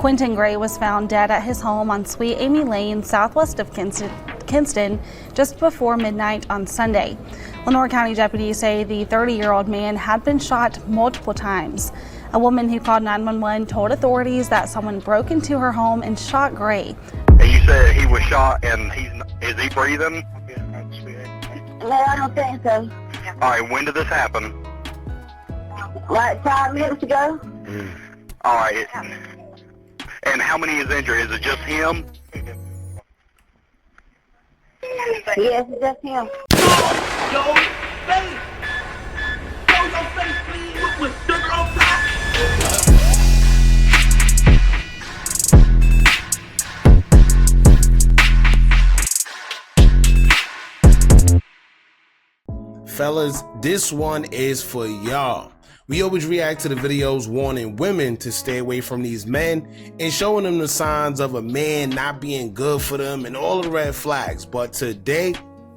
Quentin Gray was found dead at his home on Sweet Amy Lane, southwest of Kinston, just before midnight on Sunday. Lenoir County deputies say the 30-year-old man had been shot multiple times. A woman who called 911 told authorities that someone broke into her home and shot Gray. And you said he was shot, and is he breathing? No, I don't think so. All right, when did this happen? Like 5 minutes ago. All right. And how many is injured? Is it just him? Yes, it's just him. Your face! Show your face, please, with sugar on top! Fellas, this one is for y'all. We always react to the videos warning women to stay away from these men and showing them the signs of a man not being good for them and all the red flags. But today,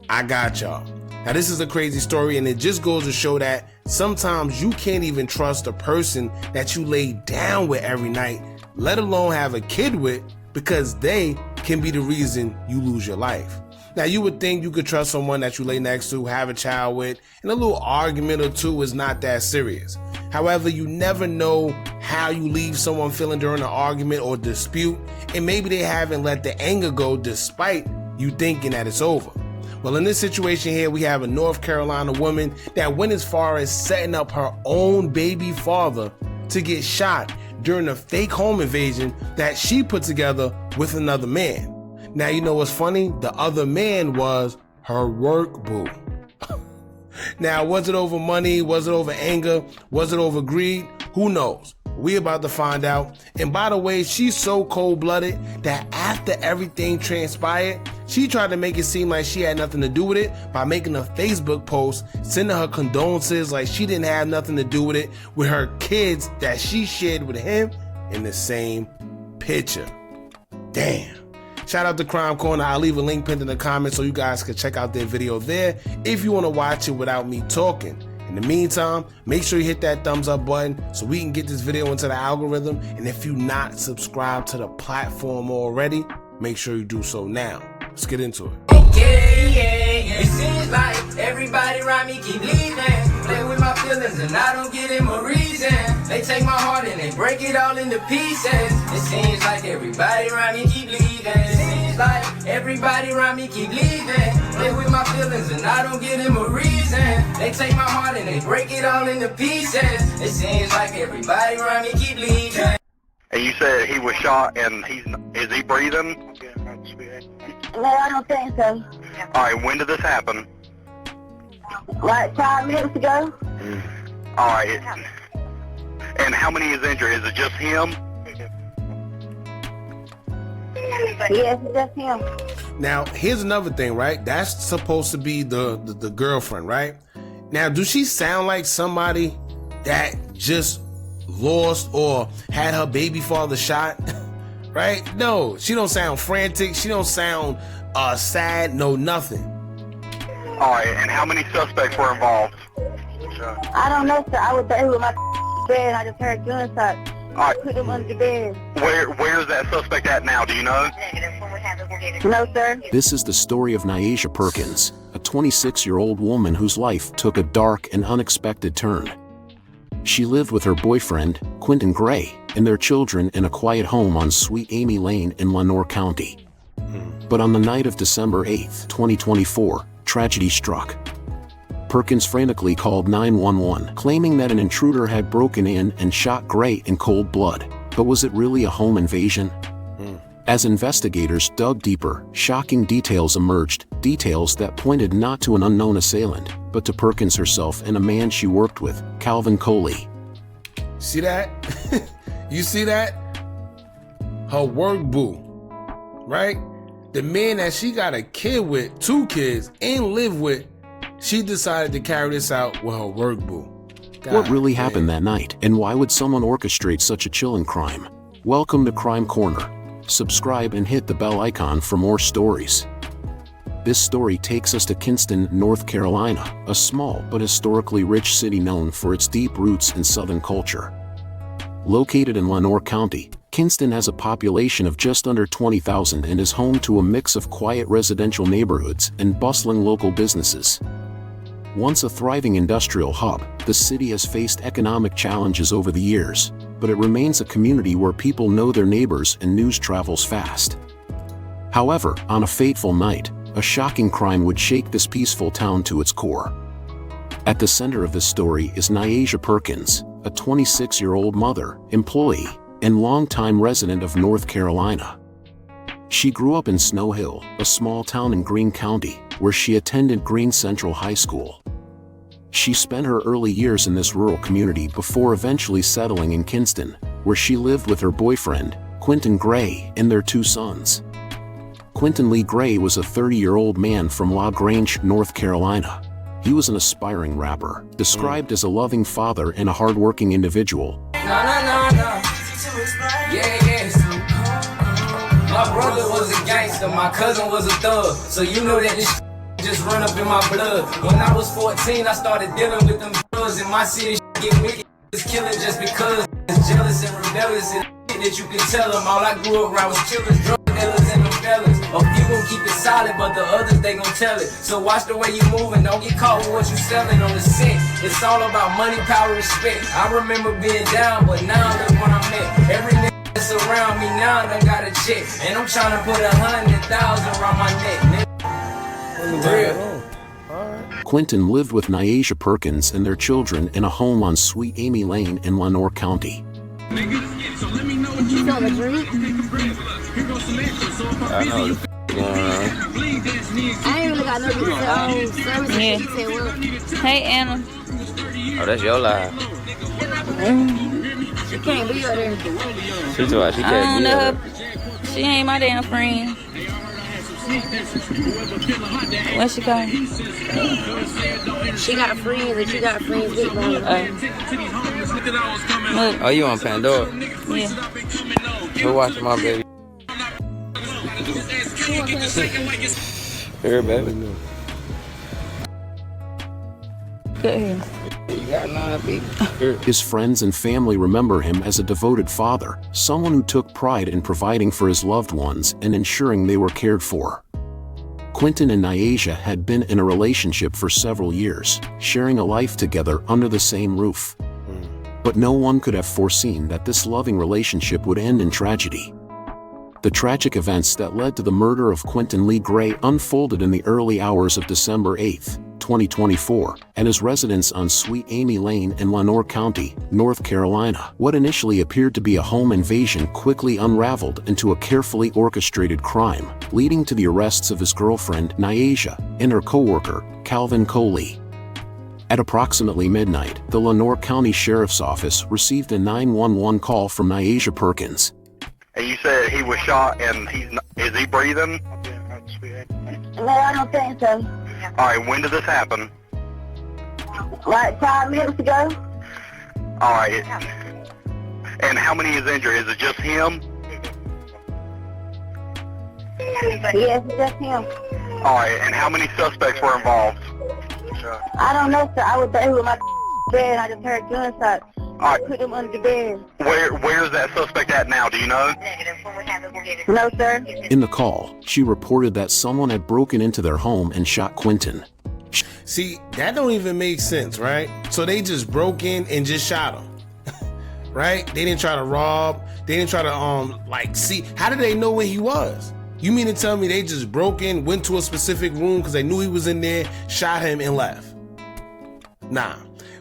I got y'all. Now, this is a crazy story, and it just goes to show that sometimes you can't even trust a person that you lay down with every night, let alone have a kid with, because they can be the reason you lose your life. Now, you would think you could trust someone that you lay next to, have a child with, and a little argument or two is not that serious. However, you never know how you leave someone feeling during an argument or dispute, and maybe they haven't let the anger go despite you thinking that it's over. Well, in this situation here, we have a North Carolina woman that went as far as setting up her own baby father to get shot during a fake home invasion that she put together with another man. Now, you know what's funny? The other man was her work boo. Now, was it over money? Was it over anger? Was it over greed? Who knows? We about to find out. And by the way, she's so cold-blooded that after everything transpired, she tried to make it seem like she had nothing to do with it by making a Facebook post, sending her condolences like she didn't have nothing to do with it, with her kids that she shared with him in the same picture. Damn. Shout out to Crime Corner. I'll leave a link pinned in the comments so you guys can check out their video there if you want to watch it without me talking. In the meantime, make sure you hit that thumbs up button so we can get this video into the algorithm. And if you're not subscribed to the platform already, make sure you do so now. Let's get into it. Yeah. It seems like everybody around me keep leaving. Play with my feelings and I don't give them a reason. They take my heart and they break it all into pieces. It seems like everybody around me keep leaving. It seems like everybody around me keep leaving. Play with my feelings and I don't give them a reason. They take my heart and they break it all into pieces. It seems like everybody around me keep leaving. And you said he was shot, and is he breathing? No, I don't think so. All right, when did this happen? Like 5 minutes ago. All right. And how many is injured? Is it just him? Yes, it's just him. Now, here's another thing, right? That's supposed to be the girlfriend, right? Now, does she sound like somebody that just lost or had her baby father shot? Right? No, she don't sound frantic. She don't sound sad. No, nothing. All right, and how many suspects were involved? I don't know, sir. I was there with my bed and I just heard gunshots. All right. Put him under the bed. Where's that suspect at now? Do you know? No, sir. This is the story of Nyasia Perkins, a 26-year-old woman whose life took a dark and unexpected turn. She lived with her boyfriend, Quentin Gray, and their children in a quiet home on Sweet Amy Lane in Lenoir County. But on the night of December 8, 2024, tragedy struck. Perkins frantically called 911, claiming that an intruder had broken in and shot Gray in cold blood. But was it really a home invasion? As investigators dug deeper, shocking details emerged, details that pointed not to an unknown assailant, but to Perkins herself and a man she worked with, Calvin Coley. See that? You see that? Her work boo, right? The man that she got a kid with, 2 kids, and live with, she decided to carry this out with her work boo. What really happened that night, and why would someone orchestrate such a chilling crime? Welcome to Crime Corner. Subscribe and hit the bell icon for more stories. This story takes us to Kinston, North Carolina, a small but historically rich city known for its deep roots in Southern culture. Located in Lenoir County, Kinston has a population of just under 20,000 and is home to a mix of quiet residential neighborhoods and bustling local businesses. Once a thriving industrial hub, the city has faced economic challenges over the years, but it remains a community where people know their neighbors and news travels fast. However, on a fateful night, a shocking crime would shake this peaceful town to its core. At the center of this story is Nyasia Perkins, a 26-year-old mother, employee, and longtime resident of North Carolina. She grew up in Snow Hill, a small town in Greene County, where she attended Greene Central High School. She spent her early years in this rural community before eventually settling in Kinston, where she lived with her boyfriend, Quentin Gray, and their 2 sons. Quentin Lee Gray was a 30-year-old man from La Grange, North Carolina. He was an aspiring rapper, described as a loving father and a hardworking individual. Yeah. My brother was a gangster, my cousin was a thug, so you know that this just run up in my blood. When I was 14, I started dealing with them drugs in my city. Get wicked, it's killing just because it's jealous and rebellious and that you can tell them. All I grew up around was killers, drug dealers, and them fellas. A few gon' keep it solid, but the others they gon' tell it. So watch the way you move and don't get caught with what you selling on the set. It's all about money, power, respect. I remember being down, but now look what I'm at. Every nigga that's around me now done got a check, and I'm trying to put 100,000 around my neck, nigga. Quentin lived with Nyasia Perkins and their children in a home on Sweet Amy Lane in Lenoir County. You feel the drink? I know what's going on. I ain't really got no service. Yeah. Say what? Hey, Anna. Oh, that's your life. She can't be out there. She told us she I can't don't be know there. her. She ain't my damn friend. Where she going? She got friends and she got friends with Look. Oh, you on Pandora? Yeah. Who watching my baby? Here, baby. Good here. You got 9 people. His friends and family remember him as a devoted father, someone who took pride in providing for his loved ones and ensuring they were cared for. Quentin and Nyasia had been in a relationship for several years, sharing a life together under the same roof. But no one could have foreseen that this loving relationship would end in tragedy. The tragic events that led to the murder of Quentin Lee Gray unfolded in the early hours of December 8, 2024, at his residence on Sweet Amy Lane in Lenoir County, North Carolina. What initially appeared to be a home invasion quickly unraveled into a carefully orchestrated crime, leading to the arrests of his girlfriend, Nyasia, and her co-worker, Calvin Coley. At approximately midnight, the Lenoir County Sheriff's Office received a 911 call from Nyasia Perkins. And you said he was shot and is he breathing? No, I don't think so. Alright, when did this happen? Like 5 minutes ago? Alright. And how many is injured? Is it just him? Yes, it's just him. Alright, and how many suspects were involved? I don't know, sir. I was there with my bed and I just heard gunshots. I put him under the bed. Where's that suspect at now? Do you know? No, sir. In the call, she reported that someone had broken into their home and shot Quentin. See, that don't even make sense, right? So they just broke in and just shot him, right? They didn't try to rob. They didn't try to see. How did they know where he was? You mean to tell me they just broke in, went to a specific room because they knew he was in there, shot him, and left? Nah.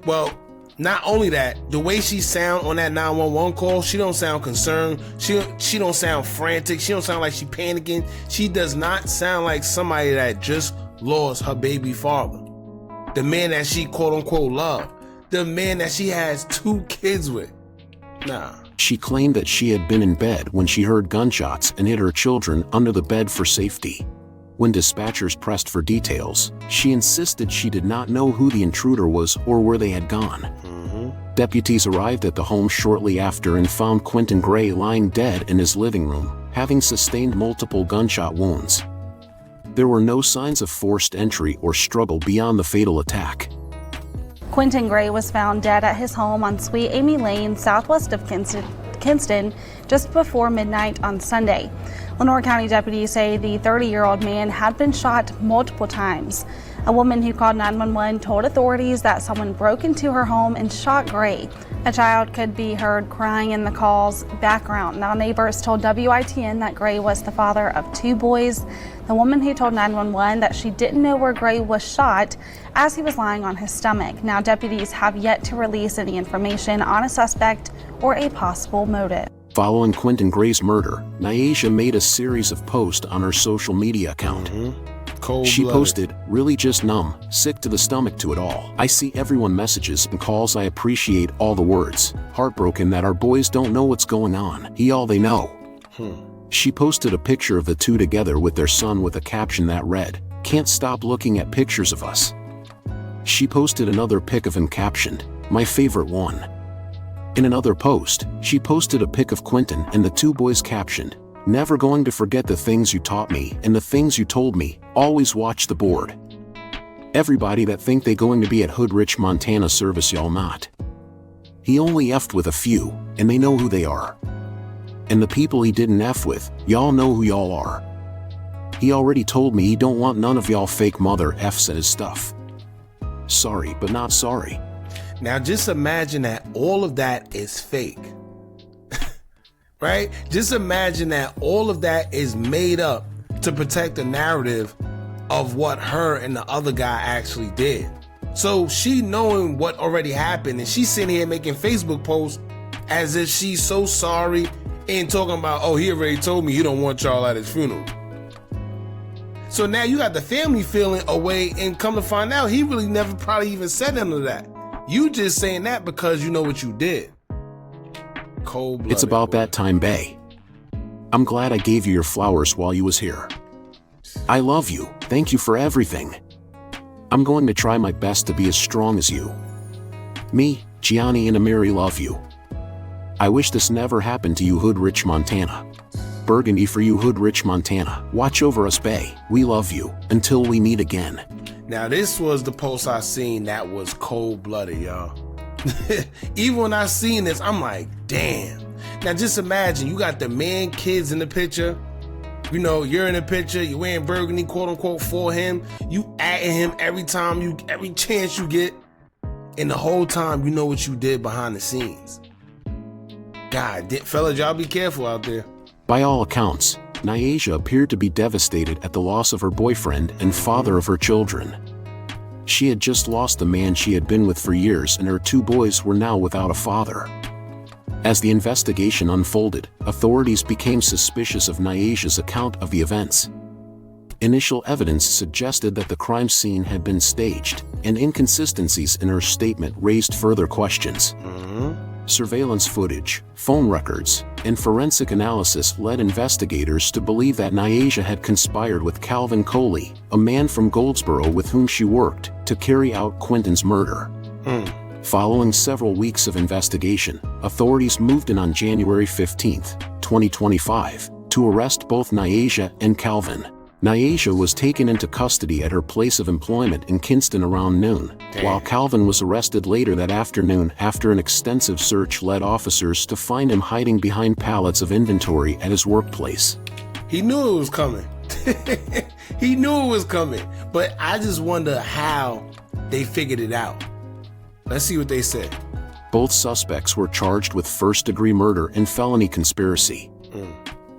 Well, not only that, the way she sound on that 911 call, she don't sound concerned. She don't sound frantic. She don't sound like she panicking. She does not sound like somebody that just lost her baby father. The man that she quote unquote loved. The man that she has 2 kids with. Nah. She claimed that she had been in bed when she heard gunshots and hid her children under the bed for safety. When dispatchers pressed for details, she insisted she did not know who the intruder was or where they had gone. Deputies arrived at the home shortly after and found Quentin Gray lying dead in his living room, having sustained multiple gunshot wounds. There were no signs of forced entry or struggle beyond the fatal attack. Quentin Gray was found dead at his home on Sweet Amy Lane, southwest of Kinston just before midnight on Sunday. Lenoir County deputies say the 30-year-old man had been shot multiple times. A woman who called 911 told authorities that someone broke into her home and shot Gray. A child could be heard crying in the call's background. Now, neighbors told WITN that Gray was the father of 2 boys. The woman who told 911 that she didn't know where Gray was shot as he was lying on his stomach. Now, deputies have yet to release any information on a suspect or a possible motive. Following Quentin Gray's murder, Nyasia made a series of posts on her social media account. She posted, "Really just numb, sick to the stomach to it all. I see everyone messages and calls. I appreciate all the words. Heartbroken that our boys don't know what's going on. He all they know." She posted a picture of the two together with their son with a caption that read, "Can't stop looking at pictures of us." She posted another pic of him captioned, "My favorite one." In another post, she posted a pic of Quentin and the 2 boys captioned, "Never going to forget the things you taught me and the things you told me. Always watch the board. Everybody that think they going to be at Hood Rich, Montana service, y'all not. He only effed with a few, and they know who they are. And the people he didn't F with, y'all know who y'all are. He already told me he don't want none of y'all fake mother F's at his stuff. Sorry, but not sorry." Now just imagine that all of that is fake. Right? Just imagine that all of that is made up to protect the narrative of what her and the other guy actually did. So she knowing what already happened, and she's sitting here making Facebook posts as if she's so sorry and talking about, "Oh, he already told me he don't want y'all at his funeral." So now you got the family feeling away, and come to find out he really never probably even said none of that. You just saying that because you know what you did. Cold-blooded. It's about that time, bae. I'm glad I gave you your flowers while you was here. I love you. Thank you for everything. I'm going to try my best to be as strong as you. Me, Gianni, and Amiri love you. I wish this never happened to you, Hood Rich, Montana. Burgundy for you, Hood Rich, Montana. Watch over us, bae. We love you. Until we meet again." Now this was the post I seen that was cold-blooded, y'all. Even when I seen this, I'm like, damn. Now just imagine, you got the man, kids in the picture. You know, you're in the picture, you're wearing burgundy, quote unquote, for him. You atting him every chance you get. And the whole time, you know what you did behind the scenes. God, fellas, y'all be careful out there. By all accounts, Nyasia appeared to be devastated at the loss of her boyfriend and father of her children. She had just lost the man she had been with for years, and her 2 boys were now without a father. As the investigation unfolded, authorities became suspicious of Nyasia's account of the events. Initial evidence suggested that the crime scene had been staged, and inconsistencies in her statement raised further questions. Surveillance footage, phone records, and forensic analysis led investigators to believe that Nyasia had conspired with Calvin Coley, a man from Goldsboro with whom she worked, to carry out Quentin's murder. Following several weeks of investigation, authorities moved in on January 15, 2025, to arrest both Nyasia and Calvin. Nyasia was taken into custody at her place of employment in Kinston around noon, while Calvin was arrested later that afternoon after an extensive search led officers to find him hiding behind pallets of inventory at his workplace. He knew it was coming. He knew it was coming. But I just wonder how they figured it out. Let's see what they said. Both suspects were charged with first-degree murder and felony conspiracy.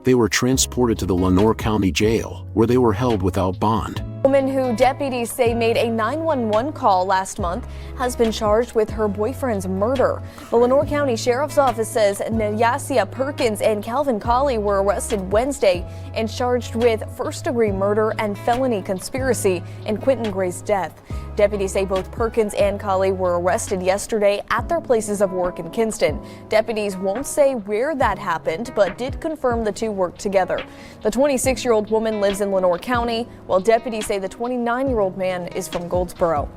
They were transported to the Lenoir County Jail, where they were held without bond. A woman who deputies say made a 911 call last month has been charged with her boyfriend's murder. The Lenoir County Sheriff's Office says Nyasia Perkins and Calvin Colley were arrested Wednesday and charged with first-degree murder and felony conspiracy in Quentin Gray's death. Deputies say both Perkins and Colley were arrested yesterday at their places of work in Kinston. Deputies won't say where that happened, but did confirm the two worked together. The 26-year-old woman lives in Lenoir County, while deputies say the 29-year-old man is from Goldsboro.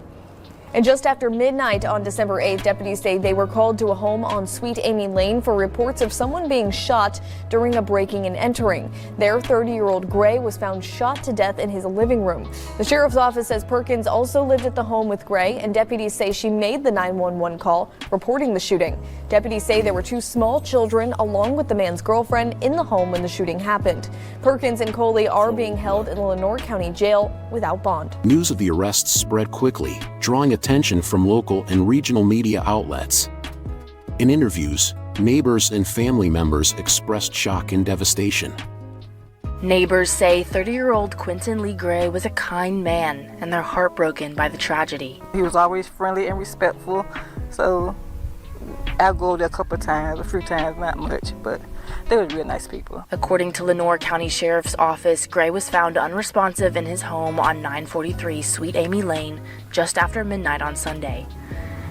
And just after midnight on December 8th, deputies say they were called to a home on Sweet Amy Lane for reports of someone being shot during a breaking and entering. Their 30-year-old Gray was found shot to death in his living room. The sheriff's office says Perkins also lived at the home with Gray, and deputies say she made the 911 call reporting the shooting. Deputies say there were 2 small children along with the man's girlfriend in the home when the shooting happened. Perkins and Coley are being held in the Lenoir County Jail without bond. News of the arrests spread quickly, drawing attention from local and regional media outlets. In interviews, neighbors and family members expressed shock and devastation. Neighbors say 30-year-old Quentin Lee Gray was a kind man, and they're heartbroken by the tragedy. He was always friendly and respectful, so I'll go there a few times, not much, but they were real nice people. According to Lenoir County Sheriff's Office, Gray was found unresponsive in his home on 943 Sweet Amy Lane just after midnight on Sunday.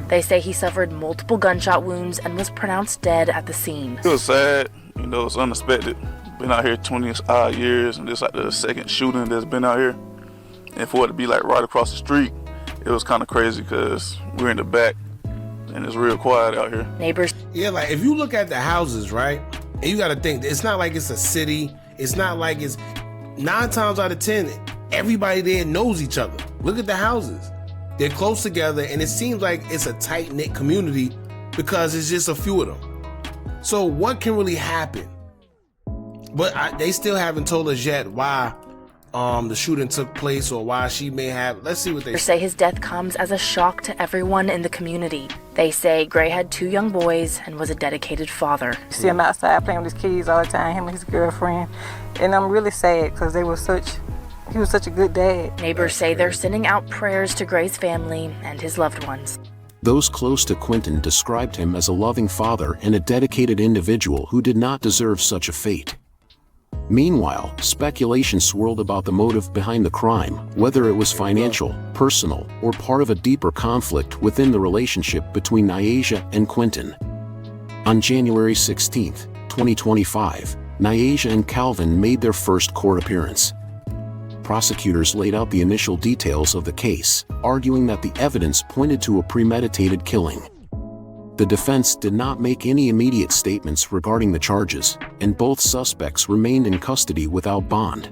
They say he suffered multiple gunshot wounds and was pronounced dead at the scene. It was sad, it's unexpected. Been out here 20 odd years, and this like the second shooting that's been out here. And for it to be like right across the street, it was kind of crazy because we're in the back and it's real quiet out here. Neighbors. Yeah, like if you look at the houses, right? And you got to think, it's not like it's a city. It's not like it's 9 times out of 10, everybody there knows each other. Look at the houses. They're close together, and it seems like it's a tight-knit community because it's just a few of them. So what can really happen? But they still haven't told us yet why the shooting took place or why she may have. Let's see what they say. His death comes as a shock to everyone in the community. They say Gray had 2 young boys and was a dedicated father. You see him outside playing with his kids all the time, him and his girlfriend. And I'm really sad because he was such a good dad. Neighbors say they're sending out prayers to Gray's family and his loved ones. Those close to Quentin described him as a loving father and a dedicated individual who did not deserve such a fate. Meanwhile, speculation swirled about the motive behind the crime, whether it was financial, personal, or part of a deeper conflict within the relationship between Nyasia and Quentin. On January 16, 2025, Nyasia and Calvin made their first court appearance. Prosecutors laid out the initial details of the case, arguing that the evidence pointed to a premeditated killing. The defense did not make any immediate statements regarding the charges, and both suspects remained in custody without bond.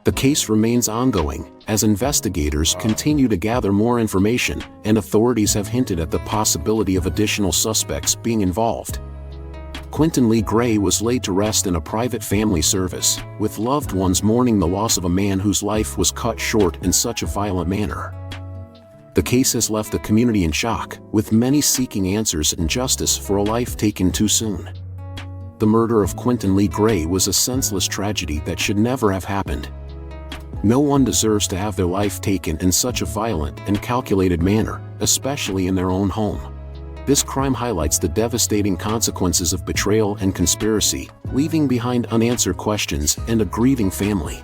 The case remains ongoing, as investigators continue to gather more information, and authorities have hinted at the possibility of additional suspects being involved. Quentin Lee Gray was laid to rest in a private family service, with loved ones mourning the loss of a man whose life was cut short in such a violent manner. The case has left the community in shock, with many seeking answers and justice for a life taken too soon. The murder of Quentin Lee Gray was a senseless tragedy that should never have happened. No one deserves to have their life taken in such a violent and calculated manner, especially in their own home. This crime highlights the devastating consequences of betrayal and conspiracy, leaving behind unanswered questions and a grieving family.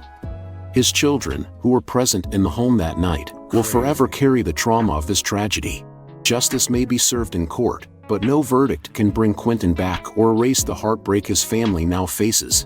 His children, who were present in the home that night, will forever carry the trauma of this tragedy. Justice may be served in court, but no verdict can bring Quentin back or erase the heartbreak his family now faces.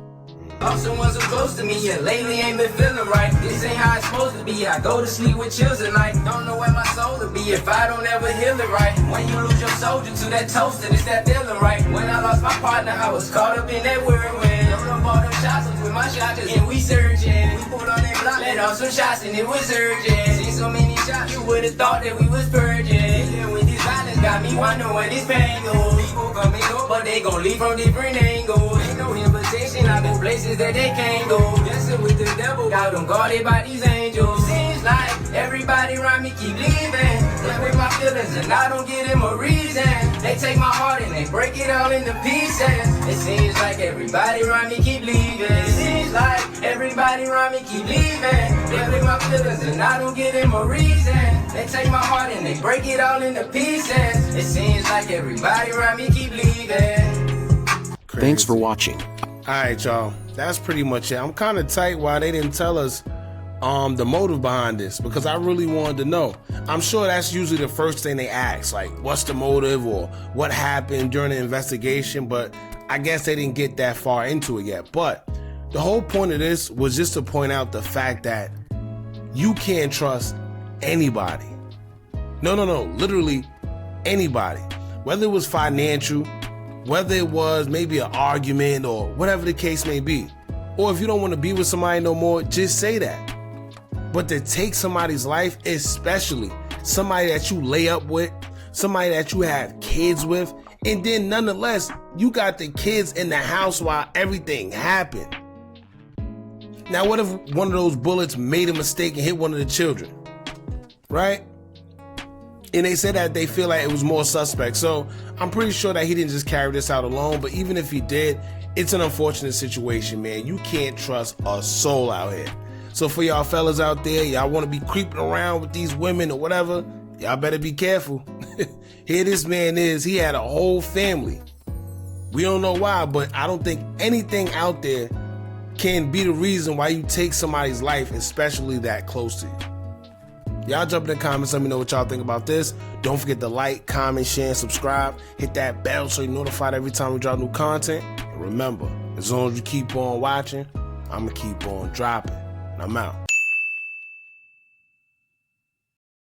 I'm someone so close to me, and lately ain't been feeling right. This ain't how it's supposed to be. I go to sleep with chills at night. Don't know where my soul will be if I don't ever heal it right. When you lose your soldier to that toast, and it's that feeling right. When I lost my partner, I was caught up in that whirlwind. Don't know about them shots, with my shots, and we surging. We pulled on that block, let off some shots, and it was urgent. Seen so many shots, you would've thought that we was purging. Dealing with this violence got me wondering where this pain goes. People coming up, but they gon' leave from different angles. Ain't no invitation, I go places that they can't go. Dancing with the devil, got them guarded by these angels. Seems like everybody around me keep leaving. Play with my feelings and I don't give them a reason. They take my heart and they break it all into pieces. It seems like everybody around me keep leaving. It seems like everybody around me keep leaving. Play with my feelings and I don't give them a reason. They take my heart and they break it all into pieces. It seems like everybody around me keep leaving. Thanks for watching. Alright, y'all, that's pretty much it. I'm kind of tight why they didn't tell us the motive behind this, because I really wanted to know. I'm sure that's usually the first thing they ask, like what's the motive or what happened during the investigation, but I guess they didn't get that far into it yet. But the whole point of this was just to point out the fact that you can't trust anybody. No, literally anybody. Whether it was financial, whether it was maybe an argument or whatever the case may be. Or if you don't want to be with somebody no more, just say that. But to take somebody's life, especially somebody that you lay up with, somebody that you have kids with, and then nonetheless, you got the kids in the house while everything happened. Now, what if one of those bullets made a mistake and hit one of the children? Right? And they said that they feel like it was more suspect. So I'm pretty sure that he didn't just carry this out alone. But even if he did, it's an unfortunate situation, man. You can't trust a soul out here. So for y'all fellas out there, y'all want to be creeping around with these women or whatever, y'all better be careful. Here this man is. He had a whole family. We don't know why, but I don't think anything out there can be the reason why you take somebody's life, especially that close to you. Y'all jump in the comments, let me know what y'all think about this. Don't forget to like, comment, share, and subscribe. Hit that bell so you're notified every time we drop new content. And remember, as long as you keep on watching, I'ma keep on dropping. And I'm out.